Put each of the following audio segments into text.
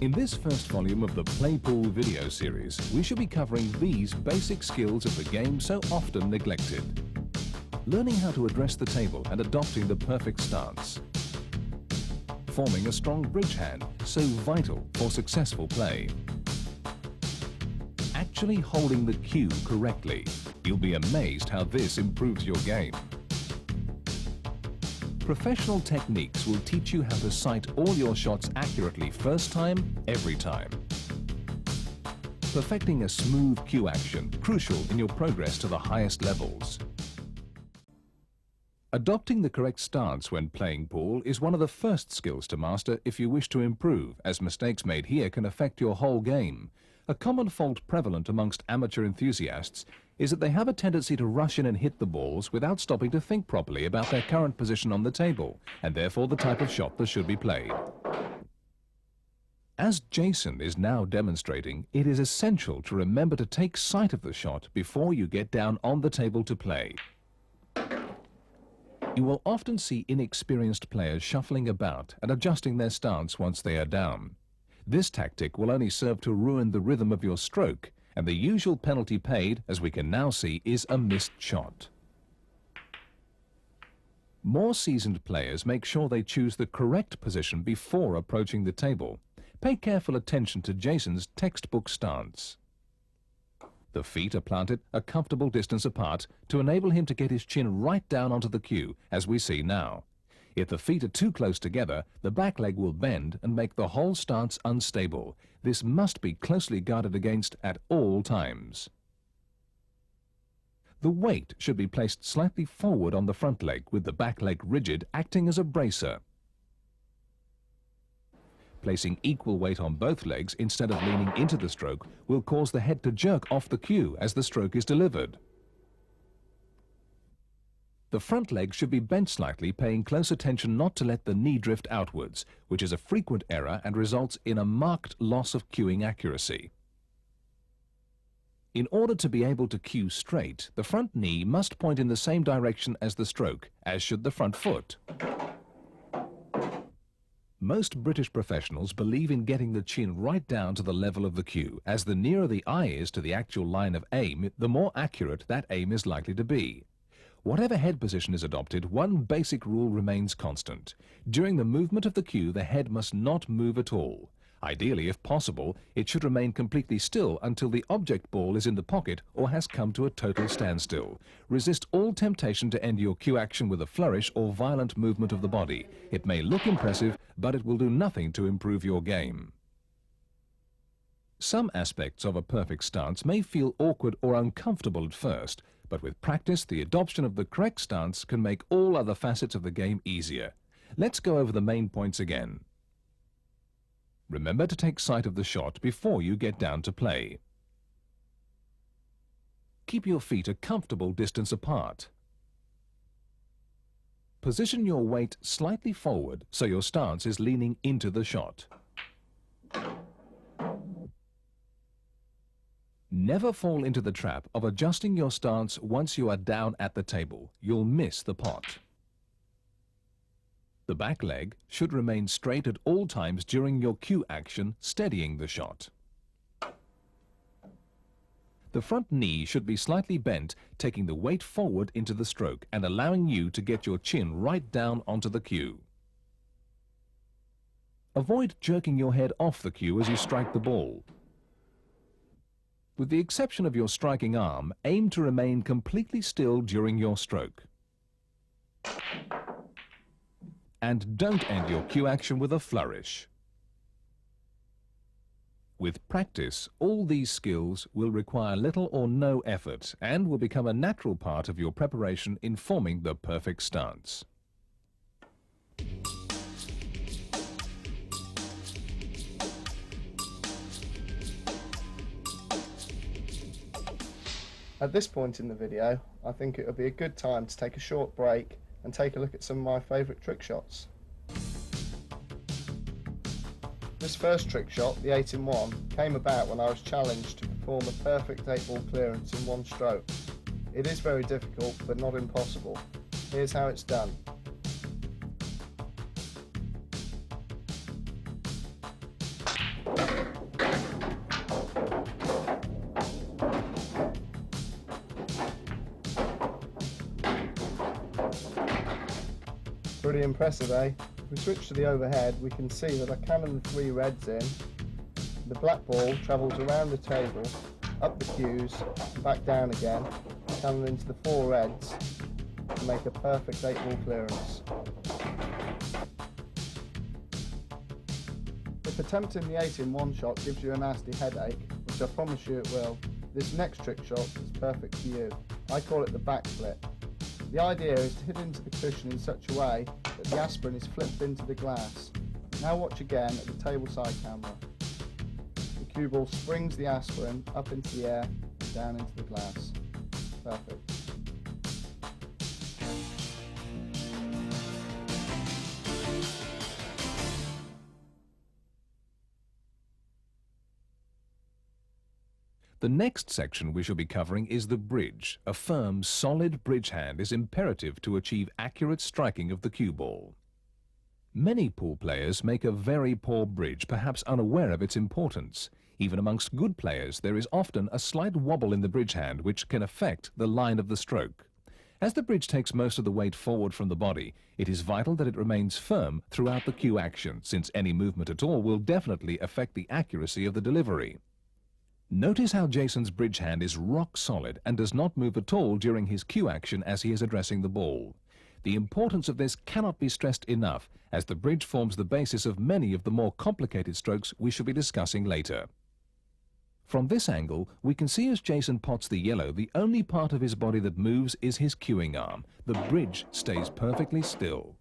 In this first volume of the Play Pool video series, we shall be covering these basic skills of the game so often neglected. Learning how to address the table and adopting the perfect stance. Forming a strong bridge hand, so vital for successful play. Actually holding the cue correctly. You'll be amazed how this improves your game. Professional techniques will teach you how to sight all your shots accurately first time, every time. Perfecting a smooth cue action, crucial in your progress to the highest levels. Adopting the correct stance when playing pool is one of the first skills to master if you wish to improve, as mistakes made here can affect your whole game. A common fault prevalent amongst amateur enthusiasts is that they have a tendency to rush in and hit the balls without stopping to think properly about their current position on the table, and therefore the type of shot that should be played. As Jason is now demonstrating, it is essential to remember to take sight of the shot before you get down on the table to play. You will often see inexperienced players shuffling about and adjusting their stance once they are down. This tactic will only serve to ruin the rhythm of your stroke, and the usual penalty paid, as we can now see, is a missed shot. More seasoned players make sure they choose the correct position before approaching the table. Pay careful attention to Jason's textbook stance. The feet are planted a comfortable distance apart to enable him to get his chin right down onto the cue, as we see now. If the feet are too close together, the back leg will bend and make the whole stance unstable. This must be closely guarded against at all times. The weight should be placed slightly forward on the front leg, with the back leg rigid, acting as a bracer. Placing equal weight on both legs instead of leaning into the stroke will cause the head to jerk off the cue as the stroke is delivered. The front leg should be bent slightly, paying close attention not to let the knee drift outwards, which is a frequent error and results in a marked loss of cueing accuracy. In order to be able to cue straight, the front knee must point in the same direction as the stroke, as should the front foot. Most British professionals believe in getting the chin right down to the level of the cue, as the nearer the eye is to the actual line of aim, the more accurate that aim is likely to be. Whatever head position is adopted, one basic rule remains constant. During the movement of the cue, the head must not move at all. Ideally, if possible, it should remain completely still until the object ball is in the pocket or has come to a total standstill. Resist all temptation to end your cue action with a flourish or violent movement of the body. It may look impressive, but it will do nothing to improve your game. Some aspects of a perfect stance may feel awkward or uncomfortable at first, but with practice, the adoption of the correct stance can make all other facets of the game easier. Let's go over the main points again. Remember to take sight of the shot before you get down to play. Keep your feet a comfortable distance apart. Position your weight slightly forward so your stance is leaning into the shot. Never fall into the trap of adjusting your stance once you are down at the table. You'll miss the pot. The back leg should remain straight at all times during your cue action, steadying the shot. The front knee should be slightly bent, taking the weight forward into the stroke and allowing you to get your chin right down onto the cue. Avoid jerking your head off the cue as you strike the ball. With the exception of your striking arm, aim to remain completely still during your stroke. And don't end your cue action with a flourish. With practice, all these skills will require little or no effort and will become a natural part of your preparation in forming the perfect stance. At this point in the video, I think it would be a good time to take a short break and take a look at some of my favourite trick shots. This first trick shot, the 8-in-1, came about when I was challenged to perform a perfect 8-ball clearance in one stroke. It is very difficult, but not impossible. Here's how it's done. Pretty impressive, eh? If we switch to the overhead, we can see that I cannon the 3 reds in. The black ball travels around the table, up the cues, and back down again, cannon into the 4 reds to make a perfect 8-ball clearance. If attempting the 8-in-1 shot gives you a nasty headache, which I promise you it will, this next trick shot is perfect for you. I call it the backflip. The idea is to hit into the cushion in such a way that the aspirin is flipped into the glass. Now watch again at the table side camera. The cue ball springs the aspirin up into the air and down into the glass. Perfect. The next section we shall be covering is the bridge. A firm, solid bridge hand is imperative to achieve accurate striking of the cue ball. Many pool players make a very poor bridge, perhaps unaware of its importance. Even amongst good players, there is often a slight wobble in the bridge hand which can affect the line of the stroke. As the bridge takes most of the weight forward from the body, it is vital that it remains firm throughout the cue action, since any movement at all will definitely affect the accuracy of the delivery. Notice how Jason's bridge hand is rock solid and does not move at all during his cue action as he is addressing the ball. The importance of this cannot be stressed enough, as the bridge forms the basis of many of the more complicated strokes we shall be discussing later. From this angle, we can see as Jason pots the yellow, the only part of his body that moves is his cueing arm. The bridge stays perfectly still.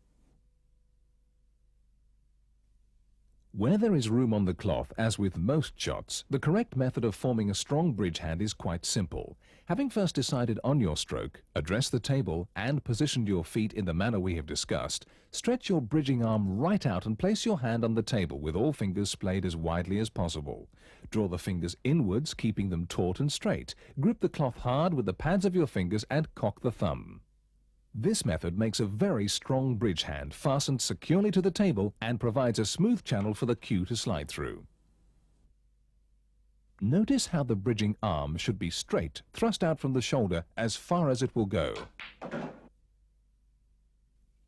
Where there is room on the cloth, as with most shots, the correct method of forming a strong bridge hand is quite simple. Having first decided on your stroke, address the table, and positioned your feet in the manner we have discussed, stretch your bridging arm right out and place your hand on the table with all fingers splayed as widely as possible. Draw the fingers inwards, keeping them taut and straight. Grip the cloth hard with the pads of your fingers and cock the thumb. This method makes a very strong bridge hand, fastened securely to the table, and provides a smooth channel for the cue to slide through. Notice how the bridging arm should be straight, thrust out from the shoulder as far as it will go.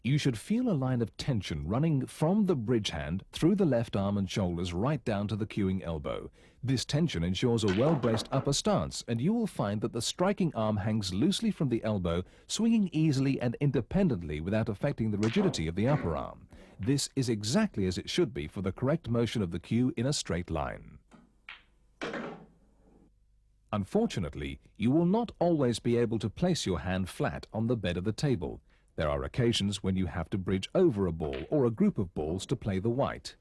You should feel a line of tension running from the bridge hand through the left arm and shoulders right down to the cueing elbow. This tension ensures a well-braced upper stance, and you will find that the striking arm hangs loosely from the elbow, swinging easily and independently without affecting the rigidity of the upper arm. This is exactly as it should be for the correct motion of the cue in a straight line. Unfortunately, you will not always be able to place your hand flat on the bed of the table. There are occasions when you have to bridge over a ball or a group of balls to play the white.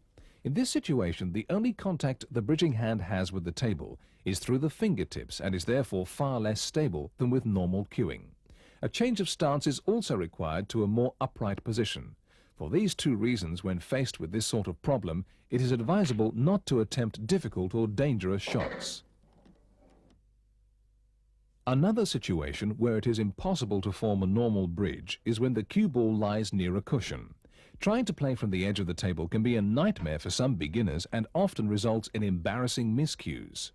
In this situation, the only contact the bridging hand has with the table is through the fingertips and is therefore far less stable than with normal cueing. A change of stance is also required to a more upright position. For these two reasons, when faced with this sort of problem, it is advisable not to attempt difficult or dangerous shots. Another situation where it is impossible to form a normal bridge is when the cue ball lies near a cushion. Trying to play from the edge of the table can be a nightmare for some beginners and often results in embarrassing miscues.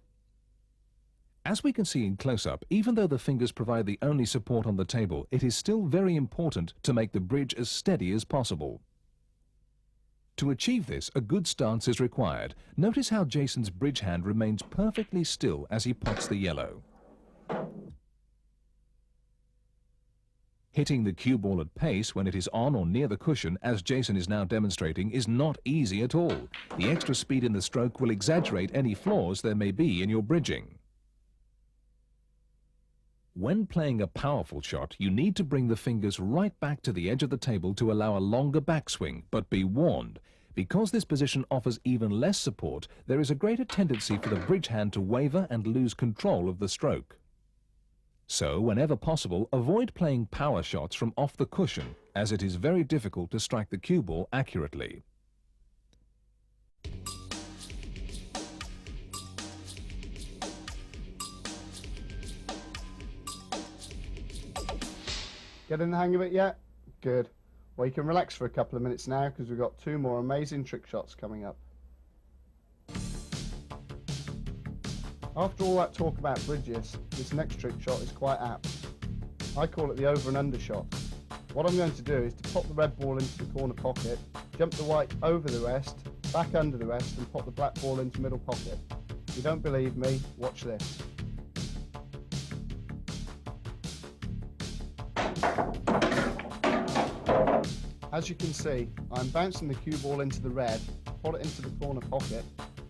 As we can see in close-up, even though the fingers provide the only support on the table, it is still very important to make the bridge as steady as possible. To achieve this, a good stance is required. Notice how Jason's bridge hand remains perfectly still as he pots the yellow. Hitting the cue ball at pace when it is on or near the cushion, as Jason is now demonstrating, is not easy at all. The extra speed in the stroke will exaggerate any flaws there may be in your bridging. When playing a powerful shot, you need to bring the fingers right back to the edge of the table to allow a longer backswing, but be warned. Because this position offers even less support, there is a greater tendency for the bridge hand to waver and lose control of the stroke. So, whenever possible, avoid playing power shots from off the cushion, as it is very difficult to strike the cue ball accurately. Getting the hang of it yet? Good. Well, you can relax for a couple of minutes now because we've got 2 more amazing trick shots coming up. After all that talk about bridges, this next trick shot is quite apt. I call it the over and under shot. What I'm going to do is to pop the red ball into the corner pocket, jump the white over the rest, back under the rest and pop the black ball into middle pocket. If you don't believe me, watch this. As you can see, I'm bouncing the cue ball into the red, put it into the corner pocket,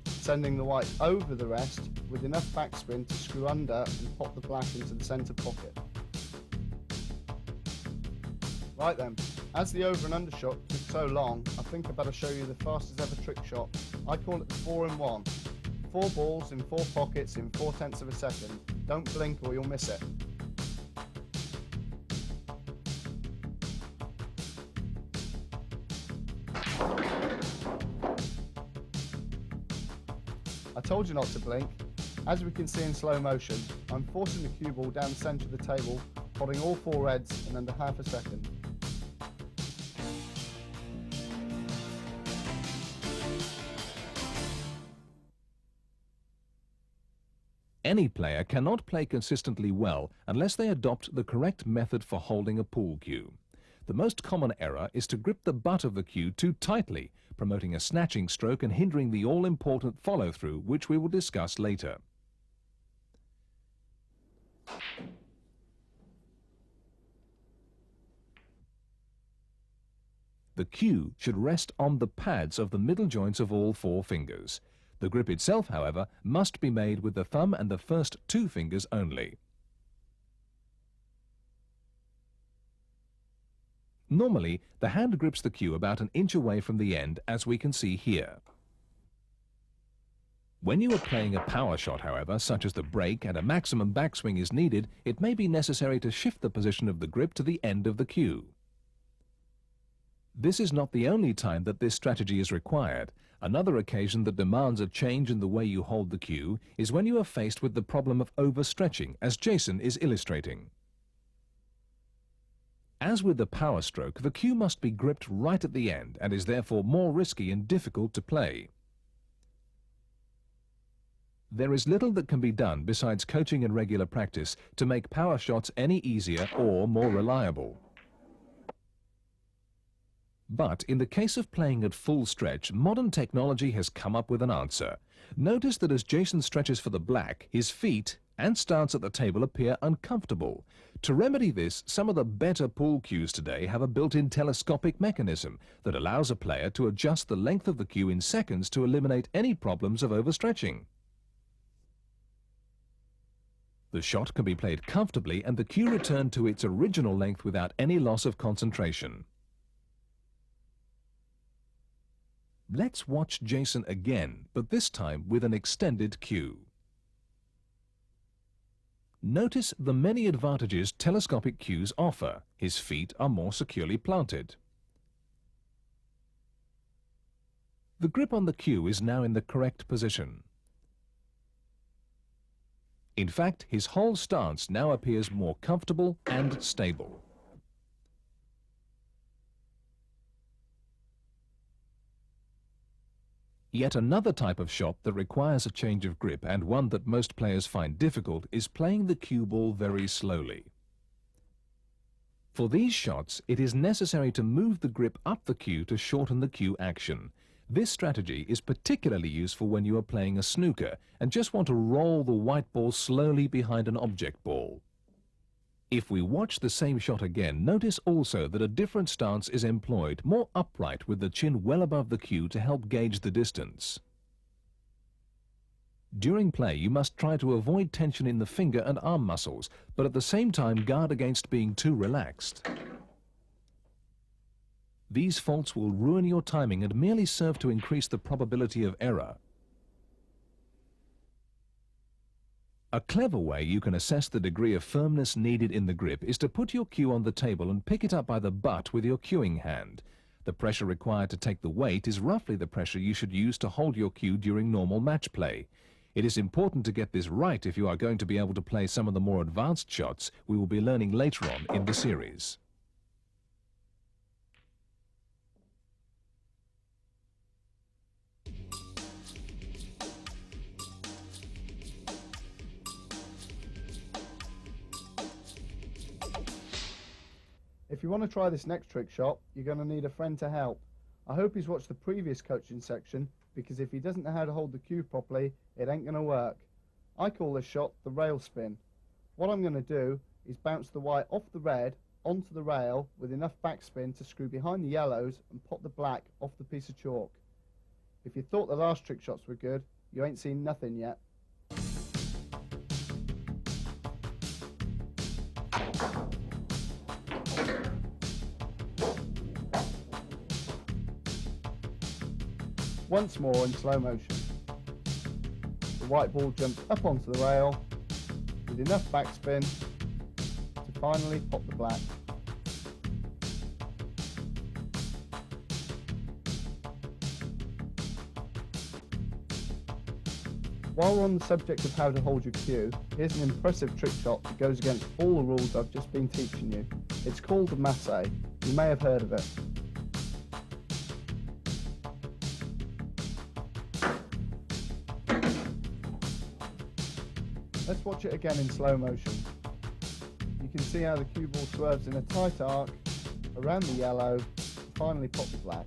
sending the white over the rest with enough backspin to screw under and pop the black into the centre pocket. Right then, as the over and under shot took so long, I think I better show you the fastest ever trick shot. I call it the 4-in-1. 4 balls in 4 pockets in 4/10 of a second. Don't blink or you'll miss it. I told you not to blink. As we can see in slow motion, I'm forcing the cue ball down the centre of the table, potting all 4 reds in under half a second. Any player cannot play consistently well unless they adopt the correct method for holding a pool cue. The most common error is to grip the butt of the cue too tightly, promoting a snatching stroke and hindering the all-important follow-through, which we will discuss later. The cue should rest on the pads of the middle joints of all 4 fingers. The grip itself, however, must be made with the thumb and the first 2 fingers only. Normally, the hand grips the cue about an inch away from the end, as we can see here. When you are playing a power shot, however, such as the break and a maximum backswing is needed, it may be necessary to shift the position of the grip to the end of the cue. This is not the only time that this strategy is required. Another occasion that demands a change in the way you hold the cue is when you are faced with the problem of overstretching, as Jason is illustrating. As with the power stroke, the cue must be gripped right at the end and is therefore more risky and difficult to play. There is little that can be done besides coaching and regular practice to make power shots any easier or more reliable. But in the case of playing at full stretch, modern technology has come up with an answer. Notice that as Jason stretches for the black, his feet and stance at the table appear uncomfortable. To remedy this, some of the better pool cues today have a built-in telescopic mechanism that allows a player to adjust the length of the cue in seconds to eliminate any problems of overstretching. The shot can be played comfortably and the cue returned to its original length without any loss of concentration. Let's watch Jason again, but this time with an extended cue. Notice the many advantages telescopic cues offer. His feet are more securely planted. The grip on the cue is now in the correct position. In fact, his whole stance now appears more comfortable and stable. Yet another type of shot that requires a change of grip, and one that most players find difficult, is playing the cue ball very slowly. For these shots, it is necessary to move the grip up the cue to shorten the cue action. This strategy is particularly useful when you are playing a snooker and just want to roll the white ball slowly behind an object ball. If we watch the same shot again, notice also that a different stance is employed, more upright with the chin well above the cue to help gauge the distance. During play, you must try to avoid tension in the finger and arm muscles, but at the same time guard against being too relaxed. These faults will ruin your timing and merely serve to increase the probability of error. A clever way you can assess the degree of firmness needed in the grip is to put your cue on the table and pick it up by the butt with your cueing hand. The pressure required to take the weight is roughly the pressure you should use to hold your cue during normal match play. It is important to get this right if you are going to be able to play some of the more advanced shots we will be learning later on in the series. If you want to try this next trick shot, you're going to need a friend to help. I hope he's watched the previous coaching section, because if he doesn't know how to hold the cue properly, it ain't going to work. I call this shot the rail spin. What I'm going to do is bounce the white off the red onto the rail with enough backspin to screw behind the yellows and pop the black off the piece of chalk. If you thought the last trick shots were good, you ain't seen nothing yet. Once more in slow motion. The white ball jumps up onto the rail with enough backspin to finally pop the black. While we're on the subject of how to hold your cue, here's an impressive trick shot that goes against all the rules I've just been teaching you. It's called the masse. You may have heard of it. Let's watch it again in slow motion. You can see how the cue ball swerves in a tight arc around the yellow to finally pop the black.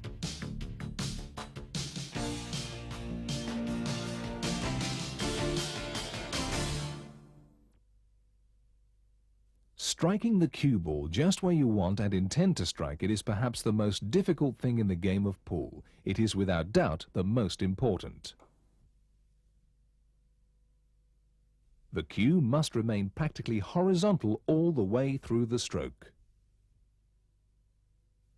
Striking the cue ball just where you want and intend to strike it is perhaps the most difficult thing in the game of pool. It is without doubt the most important. The cue must remain practically horizontal all the way through the stroke.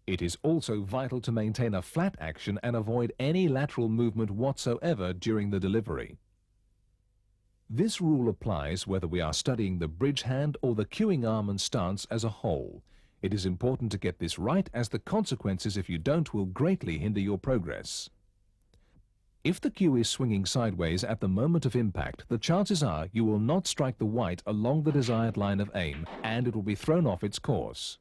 It is also vital to maintain a flat action and avoid any lateral movement whatsoever during the delivery. This rule applies whether we are studying the bridge hand or the cueing arm and stance as a whole. It is important to get this right, as the consequences if you don't will greatly hinder your progress. If the cue is swinging sideways at the moment of impact, the chances are you will not strike the white along the desired line of aim, and it will be thrown off its course.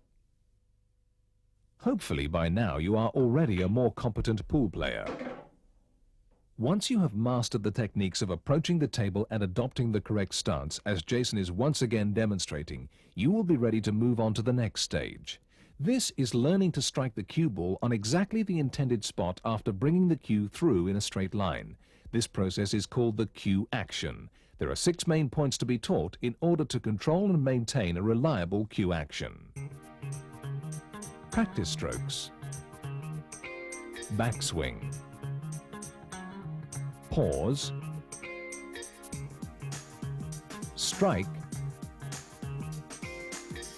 Hopefully by now you are already a more competent pool player. Once you have mastered the techniques of approaching the table and adopting the correct stance, as Jason is once again demonstrating, you will be ready to move on to the next stage. This is learning to strike the cue ball on exactly the intended spot after bringing the cue through in a straight line. This process is called the cue action. There are 6 main points to be taught in order to control and maintain a reliable cue action. Practice strokes. Backswing. Pause. Strike.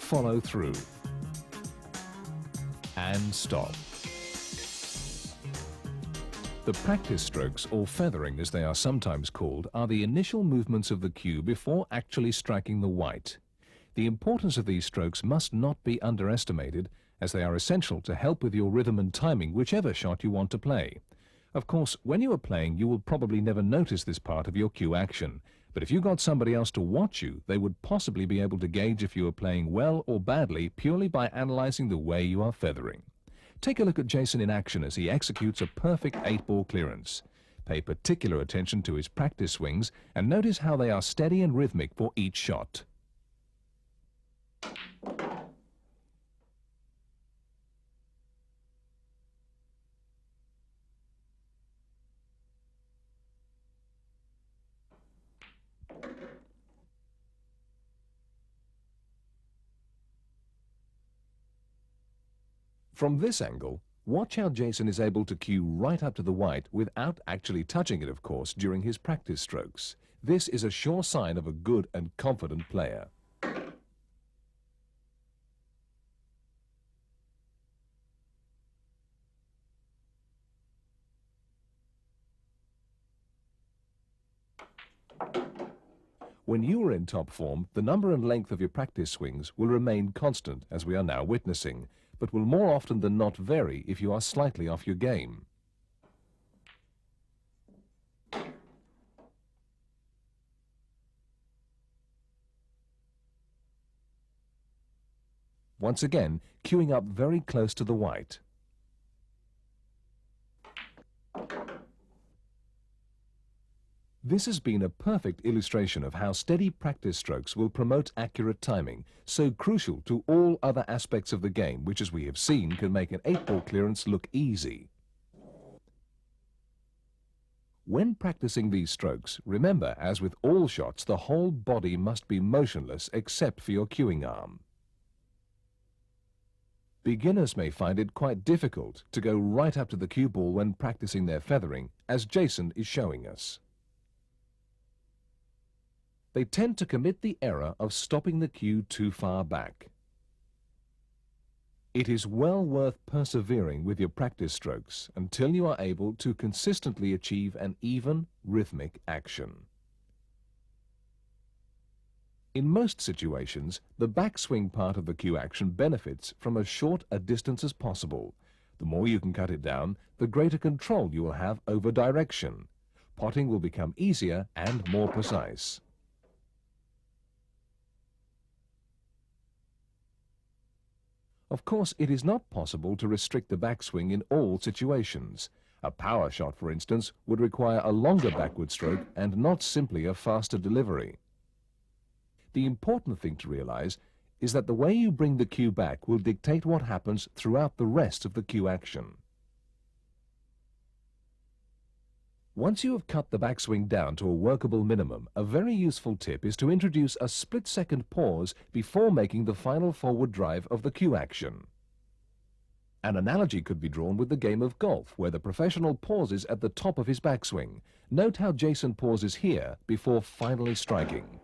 Follow through. And stop. The practice strokes, or feathering as they are sometimes called, are the initial movements of the cue before actually striking the white. The importance of these strokes must not be underestimated, as they are essential to help with your rhythm and timing whichever shot you want to play. Of course, when you are playing, you will probably never notice this part of your cue action, but if you got somebody else to watch you, they would possibly be able to gauge if you are playing well or badly purely by analyzing the way you are feathering. Take a look at Jason in action as he executes a perfect 8-ball clearance. Pay particular attention to his practice swings and notice how they are steady and rhythmic for each shot. From this angle, watch how Jason is able to cue right up to the white without actually touching it, of course, during his practice strokes. This is a sure sign of a good and confident player. When you are in top form, the number and length of your practice swings will remain constant, as we are now witnessing, but will more often than not vary if you are slightly off your game. Once again, cueing up very close to the white. This has been a perfect illustration of how steady practice strokes will promote accurate timing, so crucial to all other aspects of the game, which, as we have seen, can make an 8-ball clearance look easy. When practicing these strokes, remember, as with all shots, the whole body must be motionless except for your cueing arm. Beginners may find it quite difficult to go right up to the cue ball when practicing their feathering, as Jason is showing us. They tend to commit the error of stopping the cue too far back. It is well worth persevering with your practice strokes until you are able to consistently achieve an even, rhythmic action. In most situations, the backswing part of the cue action benefits from as short a distance as possible. The more you can cut it down, the greater control you will have over direction. Potting will become easier and more precise. Of course, it is not possible to restrict the backswing in all situations. A power shot, for instance, would require a longer backward stroke and not simply a faster delivery. The important thing to realize is that the way you bring the cue back will dictate what happens throughout the rest of the cue action. Once you have cut the backswing down to a workable minimum, a very useful tip is to introduce a split-second pause before making the final forward drive of the cue action. An analogy could be drawn with the game of golf, where the professional pauses at the top of his backswing. Note how Jason pauses here before finally striking.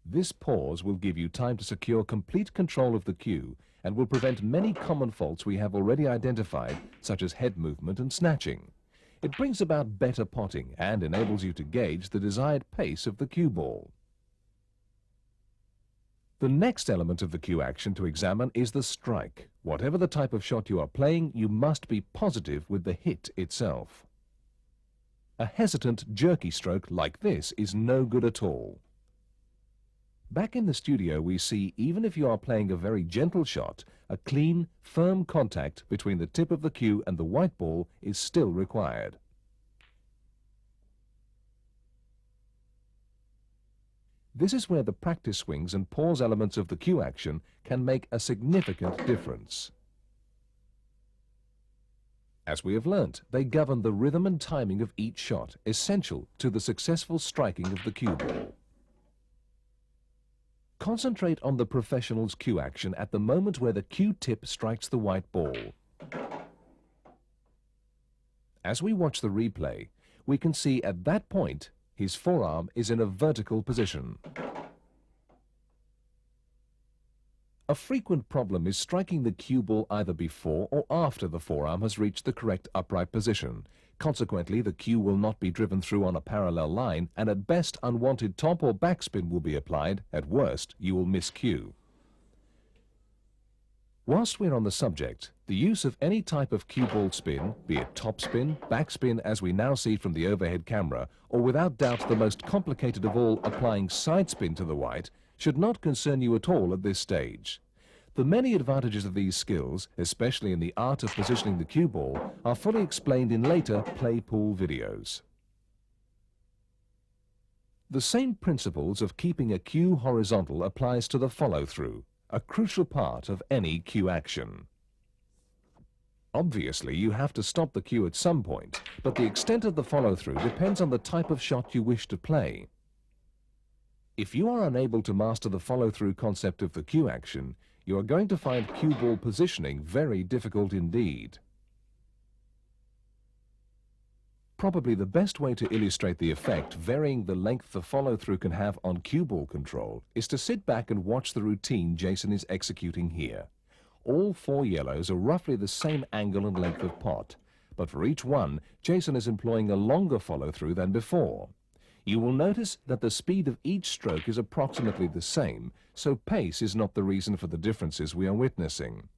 This pause will give you time to secure complete control of the cue and will prevent many common faults we have already identified, such as head movement and snatching. It brings about better potting and enables you to gauge the desired pace of the cue ball. The next element of the cue action to examine is the strike. Whatever the type of shot you are playing, you must be positive with the hit itself. A hesitant, jerky stroke like this is no good at all. Back in the studio, we see, even if you are playing a very gentle shot, a clean, firm contact between the tip of the cue and the white ball is still required. This is where the practice swings and pause elements of the cue action can make a significant difference. As we have learnt, they govern the rhythm and timing of each shot, essential to the successful striking of the cue ball. Concentrate on the professional's cue action at the moment where the cue tip strikes the white ball. As we watch the replay, we can see at that point his forearm is in a vertical position. A frequent problem is striking the cue ball either before or after the forearm has reached the correct upright position. Consequently, the cue will not be driven through on a parallel line, and at best unwanted top or backspin will be applied. At worst, you will miss cue. Whilst we're on the subject, the use of any type of cue ball spin, be it topspin, backspin as we now see from the overhead camera, or without doubt the most complicated of all, applying side spin to the white, should not concern you at all at this stage. The many advantages of these skills, especially in the art of positioning the cue ball, are fully explained in later play pool videos. The same principles of keeping a cue horizontal applies to the follow-through, a crucial part of any cue action. Obviously, you have to stop the cue at some point, but the extent of the follow-through depends on the type of shot you wish to play. If you are unable to master the follow-through concept of the cue action, you are going to find cue ball positioning very difficult indeed. Probably the best way to illustrate the effect varying the length the follow-through can have on cue ball control is to sit back and watch the routine Jason is executing here. All 4 yellows are roughly the same angle and length of pot, but for each one, Jason is employing a longer follow-through than before. You will notice that the speed of each stroke is approximately the same, so pace is not the reason for the differences we are witnessing.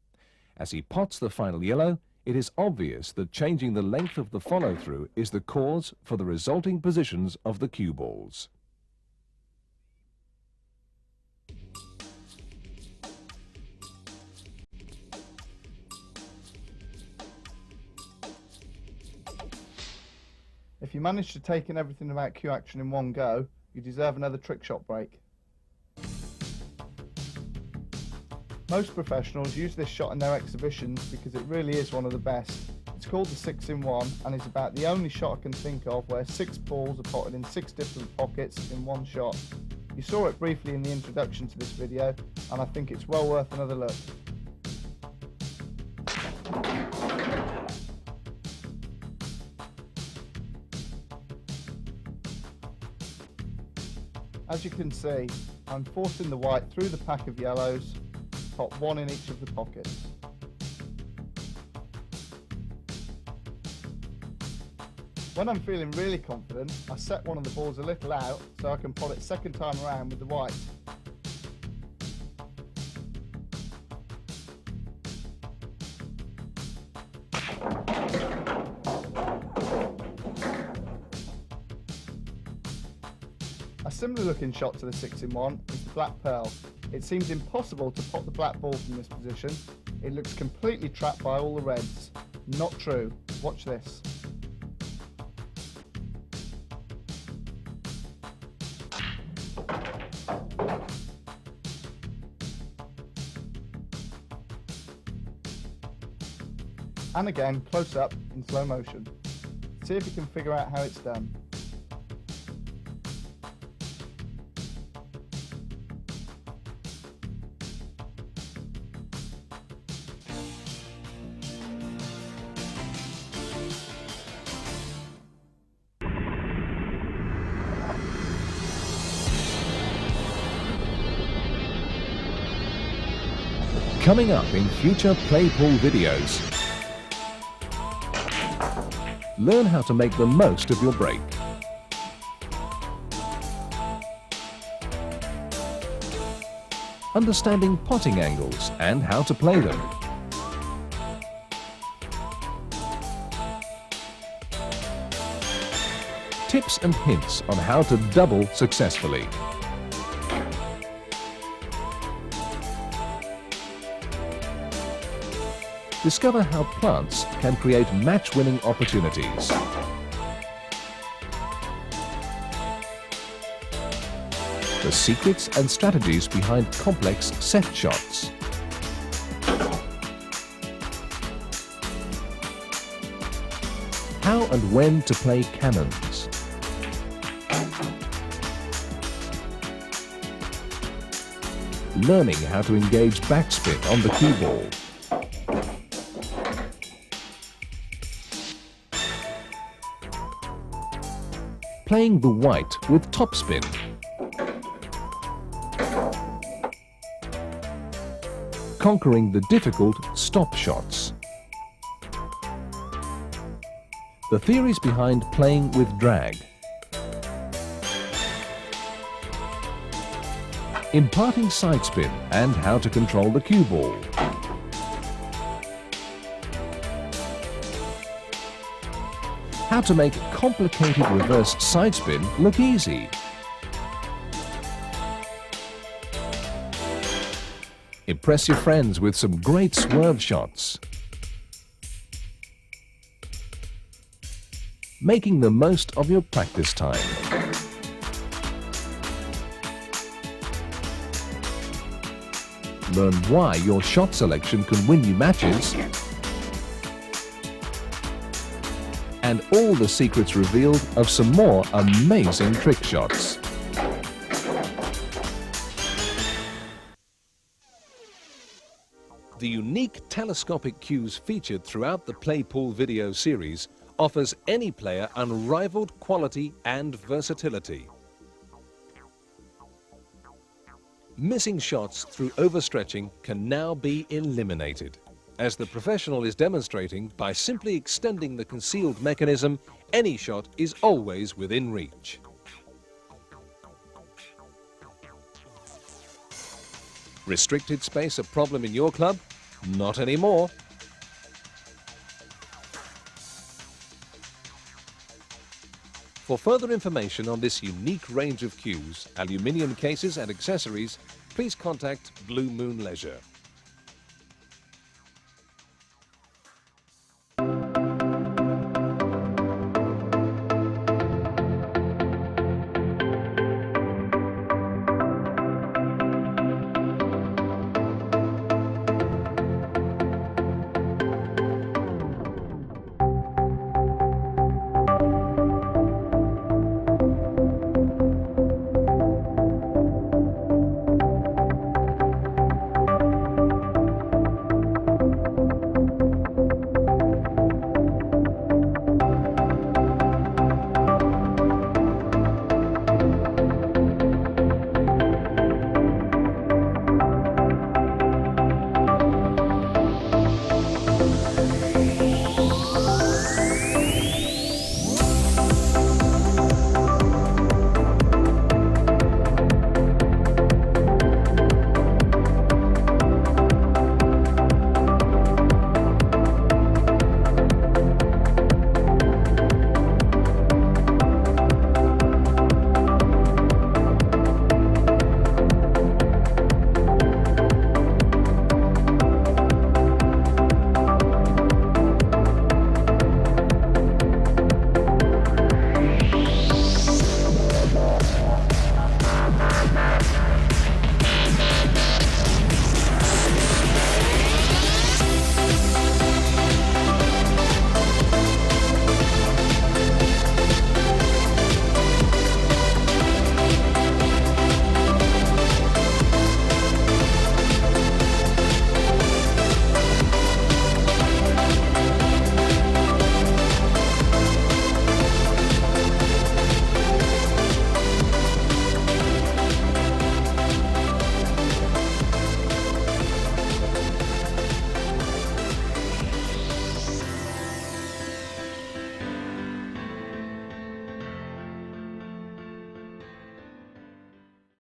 As he pots the final yellow, it is obvious that changing the length of the follow-through is the cause for the resulting positions of the cue balls. If you manage to take in everything about cue action in one go, you deserve another trick shot break. Most professionals use this shot in their exhibitions because it really is one of the best. It's called the 6-in-1 and is about the only shot I can think of where 6 balls are potted in 6 different pockets in one shot. You saw it briefly in the introduction to this video, and I think it's well worth another look. As you can see, I'm forcing the white through the pack of yellows, pop one in each of the pockets. When I'm feeling really confident, I set one of the balls a little out so I can pot it second time around with the white. A similar looking shot to the 6-in-1 is the black pearl. It seems impossible to pot the black ball from this position. It looks completely trapped by all the reds. Not true. Watch this. And again, close up in slow motion. See if you can figure out how it's done. Coming up in future Playpool videos. Learn how to make the most of your break. Understanding potting angles and how to play them. Tips and hints on how to double successfully. Discover how plants can create match-winning opportunities. The secrets and strategies behind complex set shots. How and when to play cannons. Learning how to engage backspin on the cue ball. Playing the white with topspin. Conquering the difficult stop shots. The theories behind playing with drag. Imparting side spin and how to control the cue ball. How to make complicated reverse side spin look easy. Impress your friends with some great swerve shots. Making the most of your practice time. Learn why your shot selection can win you matches. And all the secrets revealed of some more amazing trick shots. The unique telescopic cues featured throughout the Playpool video series offers any player unrivaled quality and versatility. Missing shots through overstretching can now be eliminated, as the professional is demonstrating by simply extending the concealed mechanism, any shot is always within reach. Restricted space a problem in your club? Not anymore. For further information on this unique range of cues, aluminium cases and accessories, please contact Blue Moon Leisure.